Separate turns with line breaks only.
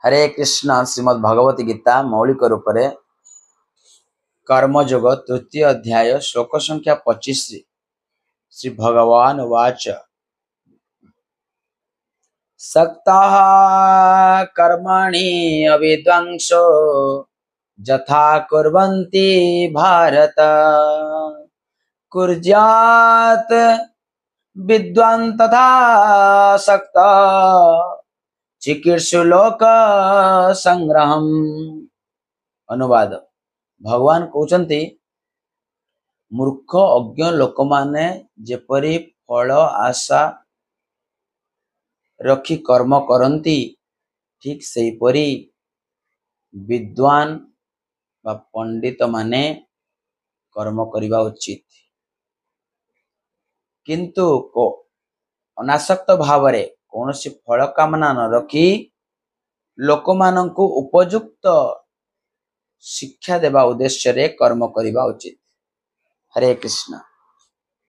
हरे कृष्ण। श्रीमद् भगवती गीता मौलिक रूप से कर्मयोग तृतीय अध्याय श्लोक संख्या 25 श्री भगवान वाच सक्तः कर्मणि अविद्वांसो यथा कुर्वन्ति भारत कुर्यात् विद्वान् तथा सक्तः चिकीर्षुलोक संग्रहम। अनुवाद भगवान कहते मूर्ख अज्ञ लोक माने जेपरी फल आशा रखी कर्म करती ठीक सेहीपरि विद्वान बा पंडित माने कर्म करने उचित, किंतु अनासक्त भाव रे कौन सी फल कामना न रखी लोक मानंकु उपयुक्त शिक्षा देवा उद्देश्य रे कर्म करने उचित। हरे कृष्ण।